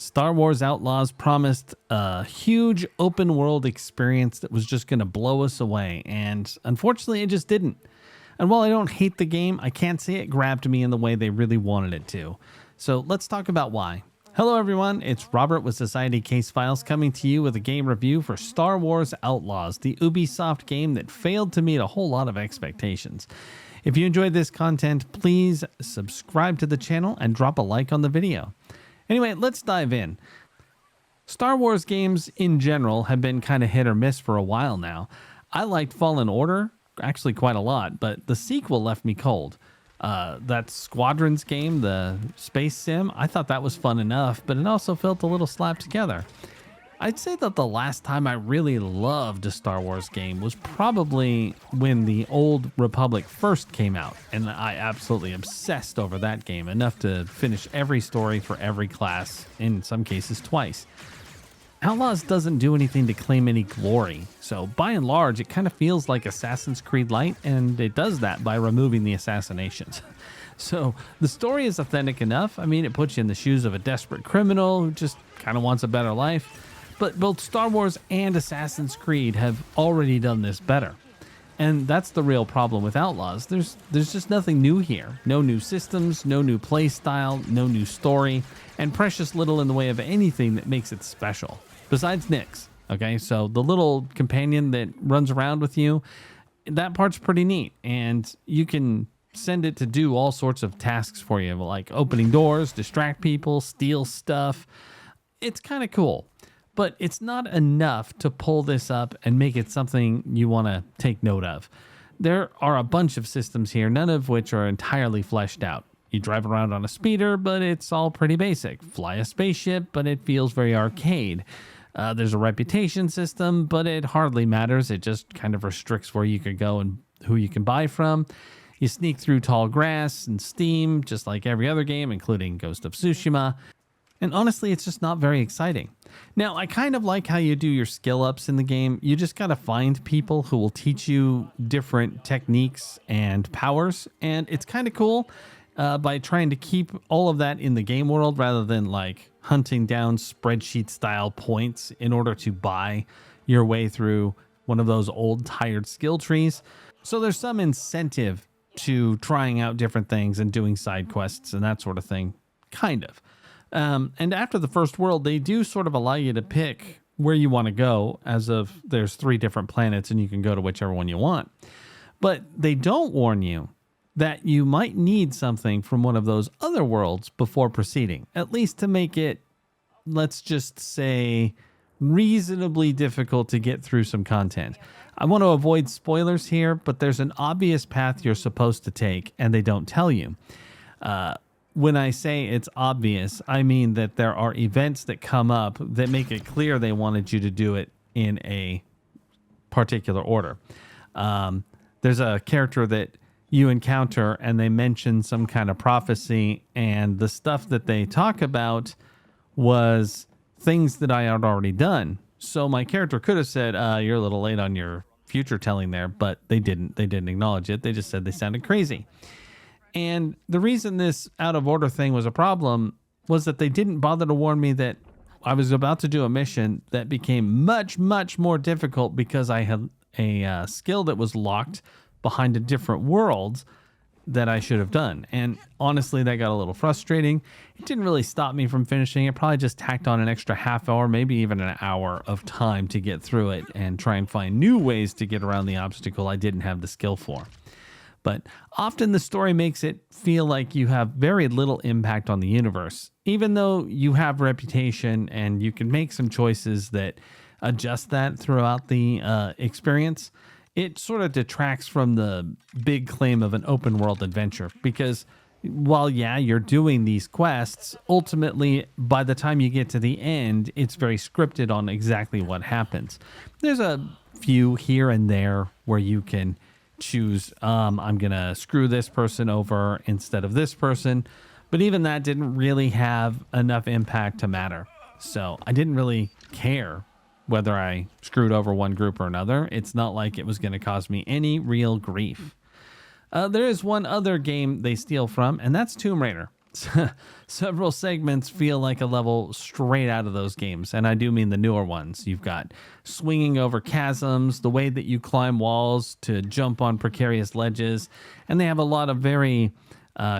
Star Wars Outlaws promised a huge open world experience that was just going to blow us away, and unfortunately, it just didn't. And while I don't hate the game, I can't say it grabbed me in the way they really wanted it to. So let's talk about why. Hello everyone, it's Robert with Society Case Files coming to you with a game review for Star Wars Outlaws, the Ubi Soft game that failed to meet a whole lot of expectations. If you enjoyed this content, please subscribe to the channel and drop a like on the video. Anyway, let's dive in. Star Wars games in general have been kind of hit or miss for a while now. I liked Fallen Order, actually quite a lot, but the sequel left me cold. That Squadrons game, the space sim, I thought that was fun enough, but it also felt a little slapped together. I'd say that the last time I really loved a Star Wars game was probably when the Old Republic first came out, and I absolutely obsessed over that game, enough to finish every story for every class, in some cases twice. Outlaws doesn't do anything to claim any glory, so by and large it kind of feels like Assassin's Creed Light, and it does that by removing the assassinations. So the story is authentic enough. I mean, it puts you in the shoes of a desperate criminal who just kind of wants a better life. But both Star Wars and Assassin's Creed have already done this better. And that's the real problem with Outlaws. There's just nothing new here. No new systems, no new play style, no new story, and precious little in the way of anything that makes it special. Besides Nyx, okay? So the little companion that runs around with you, that part's pretty neat. And you can send it to do all sorts of tasks for you, like opening doors, distract people, steal stuff. It's kind of cool. But it's not enough to pull this up and make it something you want to take note of. There are a bunch of systems here, none of which are entirely fleshed out. You drive around on a speeder, but it's all pretty basic. Fly a spaceship, but it feels very arcade. There's a reputation system, but it hardly matters. It just kind of restricts where you could go and who you can buy from. You sneak through tall grass and steam, just like every other game, including Ghost of Tsushima. And honestly, it's just not very exciting. Now, I kind of like how you do your skill ups in the game. You just got to find people who will teach you different techniques and powers. And it's kind of cool by trying to keep all of that in the game world rather than like hunting down spreadsheet style points in order to buy your way through one of those old tired skill trees. So there's some incentive to trying out different things and doing side quests and that sort of thing. Kind of. And after the first world, they do sort of allow you to pick where you want to go, as of there's 3 different planets and you can go to whichever one you want. But they don't warn you that you might need something from one of those other worlds before proceeding, at least to make it, let's just say, reasonably difficult to get through some content. I want to avoid spoilers here, but there's an obvious path you're supposed to take and they don't tell you. When I say it's obvious, I mean that there are events that come up that make it clear they wanted you to do it in a particular order. There's a character that you encounter and they mention some kind of prophecy, and the stuff that they talk about was things that I had already done. So my character could have said, you're a little late on your future telling there, but they didn't. They didn't acknowledge it. They just said they sounded crazy. And the reason this out of order thing was a problem was that they didn't bother to warn me that I was about to do a mission that became much, much more difficult because I had a skill that was locked behind a different world that I should have done. And honestly, that got a little frustrating. It didn't really stop me from finishing it. Probably just tacked on an extra half hour, maybe even an hour of time to get through it and try and find new ways to get around the obstacle I didn't have the skill for. But often the story makes it feel like you have very little impact on the universe, even though you have reputation and you can make some choices that adjust that throughout the experience. It sort of detracts from the big claim of an open world adventure, because while, yeah, you're doing these quests, ultimately, by the time you get to the end, it's very scripted on exactly what happens. There's a few here and there where you can choose, I'm going to screw this person over instead of this person. But even that didn't really have enough impact to matter. So I didn't really care whether I screwed over one group or another. It's not like it was going to cause me any real grief. There is one other game they steal from, and that's Tomb Raider. Several segments feel like a level straight out of those games, and I do mean the newer ones. You've got swinging over chasms, the way that you climb walls to jump on precarious ledges, and they have a lot of very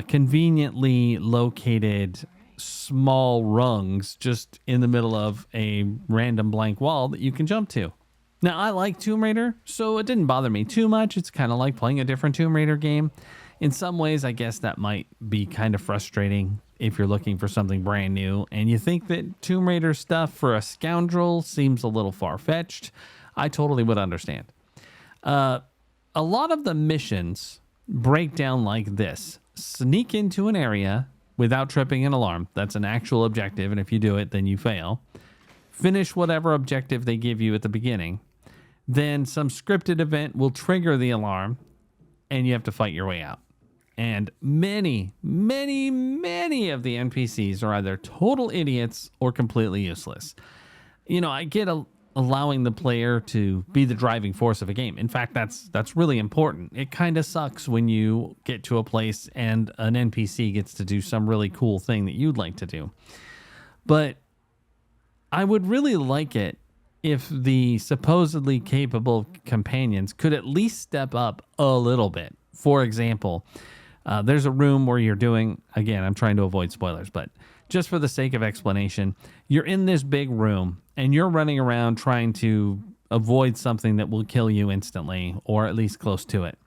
conveniently located small rungs just in the middle of a random blank wall that you can jump to. Now, I like Tomb Raider, so it didn't bother me too much. It's kind of like playing a different Tomb Raider game. In some ways, I guess that might be kind of frustrating if you're looking for something brand new and you think that Tomb Raider stuff for a scoundrel seems a little far-fetched. I totally would understand. A lot of the missions break down like this. Sneak into an area without tripping an alarm. That's an actual objective, and if you do it, then you fail. Finish whatever objective they give you at the beginning. Then some scripted event will trigger the alarm, and you have to fight your way out. And many, many, many of the NPCs are either total idiots or completely useless. You know, I get allowing the player to be the driving force of a game. In fact, that's really important. It kind of sucks when you get to a place and an NPC gets to do some really cool thing that you'd like to do. But I would really like it if the supposedly capable companions could at least step up a little bit. For example, there's a room where you're doing, again, I'm trying to avoid spoilers, but just for the sake of explanation, you're in this big room and you're running around trying to avoid something that will kill you instantly, or at least close to it.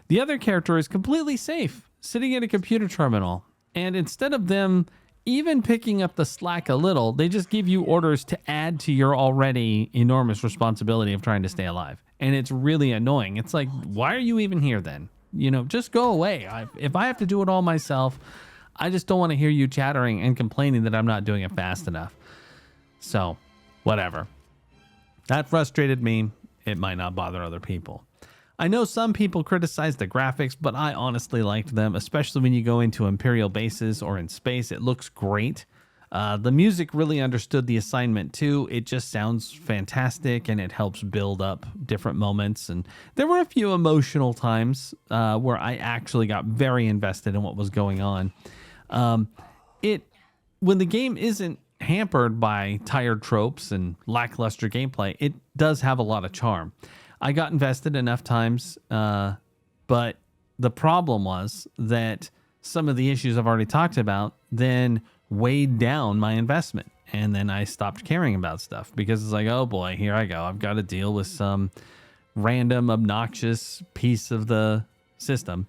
The other character is completely safe, sitting at a computer terminal, and instead of them even picking up the slack a little, they just give you orders to add to your already enormous responsibility of trying to stay alive. And it's really annoying. It's like, why are you even here then? You know, just go away. If I have to do it all myself, I just don't want to hear you chattering and complaining that I'm not doing it fast enough. So, whatever. That frustrated me. It might not bother other people. I know some people criticize the graphics, but I honestly liked them, especially when you go into Imperial bases or in space. It looks great. The music really understood the assignment too. It just sounds fantastic and it helps build up different moments. And there were a few emotional times where I actually got very invested in what was going on. When the game isn't hampered by tired tropes and lackluster gameplay, it does have a lot of charm. I got invested enough times, but the problem was that some of the issues I've already talked about then weighed down my investment. And then I stopped caring about stuff because it's like, oh boy, here I go. I've got to deal with some random obnoxious piece of the system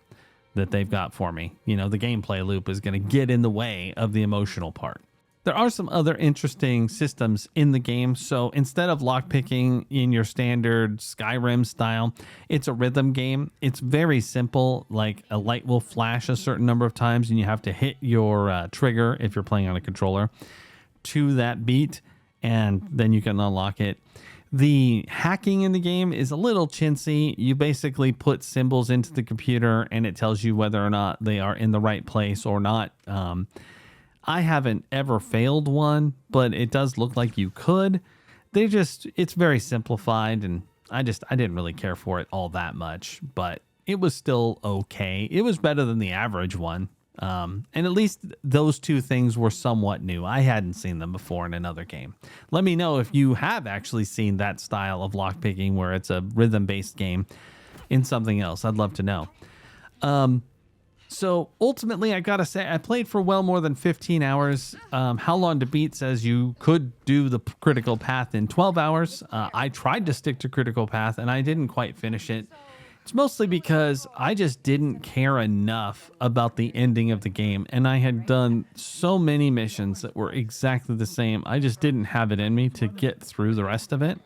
that they've got for me. You know, the gameplay loop is going to get in the way of the emotional part. There are some other interesting systems in the game. So instead of lockpicking in your standard Skyrim style, it's a rhythm game. It's very simple. Like a light will flash a certain number of times and you have to hit your trigger if you're playing on a controller to that beat, and then you can unlock it. The hacking in the game is a little chintzy. You basically put symbols into the computer and it tells you whether or not they are in the right place or not. I haven't ever failed one, but it does look like you could. It's very simplified, and I didn't really care for it all that much, but it was still okay. It was better than the average one. And at least those two things were somewhat new. I hadn't seen them before in another game. Let me know if you have actually seen that style of lockpicking where it's a rhythm-based game in something else. I'd love to know. So ultimately, I gotta say, I played for well more than 15 hours. How Long to Beat says you could do the critical path in 12 hours. I tried to stick to critical path and I didn't quite finish it. It's mostly because I just didn't care enough about the ending of the game. And I had done so many missions that were exactly the same. I just didn't have it in me to get through the rest of it.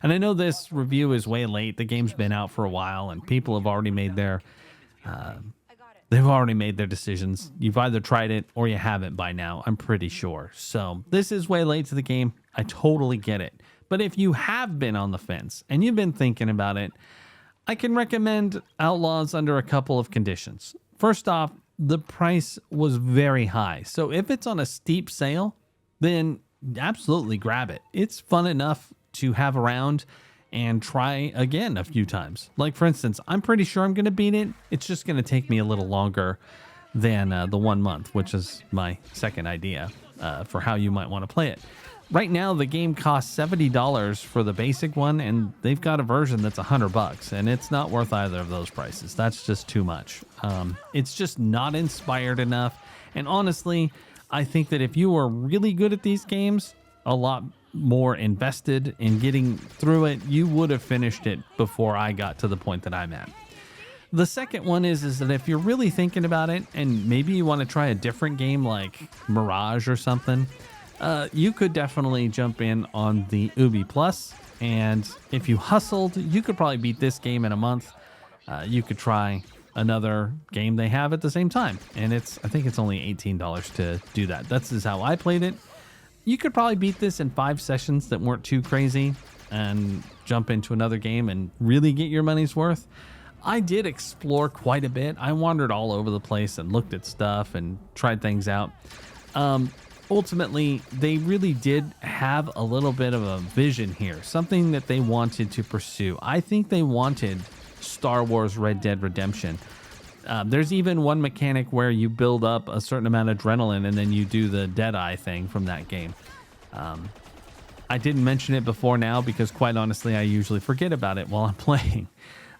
And I know this review is way late. The game's been out for a while and people have already made their... They've already made their decisions. You've either tried it or you haven't by now, I'm pretty sure. So this is way late to the game. I totally get it. But if you have been on the fence and you've been thinking about it, I can recommend Outlaws under a couple of conditions. First off, the price was very high. So if it's on a steep sale, then absolutely grab it. It's fun enough to have around and try again a few times. Like, for instance, I'm pretty sure I'm going to beat it. It's just going to take me a little longer than the 1 month, which is my second idea for how you might want to play it. Right now, the game costs $70 for the basic one, and they've got a version that's $100, and it's not worth either of those prices. That's just too much. It's just not inspired enough. And honestly, I think that if you were really good at these games, a lot more invested in getting through it, you would have finished it before I got to the point that I'm at. The second one is that if you're really thinking about it, and maybe you want to try a different game like Mirage or something, you could definitely jump in on the Ubi Plus, and if you hustled, you could probably beat this game in a month. You could try another game they have at the same time, and I think it's only $18 to do that. That's just how I played it. You could probably beat this in 5 sessions that weren't too crazy and jump into another game and really get your money's worth. I did explore quite a bit. I wandered all over the place and looked at stuff and tried things out. Ultimately, they really did have a little bit of a vision here, something that they wanted to pursue. I think they wanted Star Wars Red Dead Redemption. There's even one mechanic where you build up a certain amount of adrenaline and then you do the Deadeye thing from that game. I didn't mention it before now because, quite honestly, I usually forget about it while I'm playing.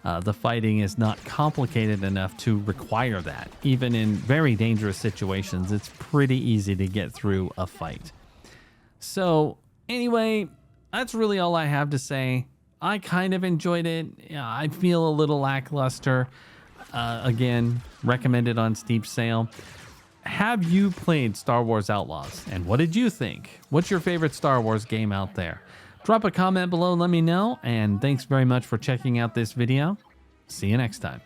The fighting is not complicated enough to require that. Even in very dangerous situations, it's pretty easy to get through a fight. So anyway, that's really all I have to say. I kind of enjoyed it. Yeah, I feel a little lackluster. Again, recommended on steep sale. Have you played Star Wars Outlaws? And what did you think? What's your favorite Star Wars game out there? Drop a comment below and let me know. And thanks very much for checking out this video. See you next time.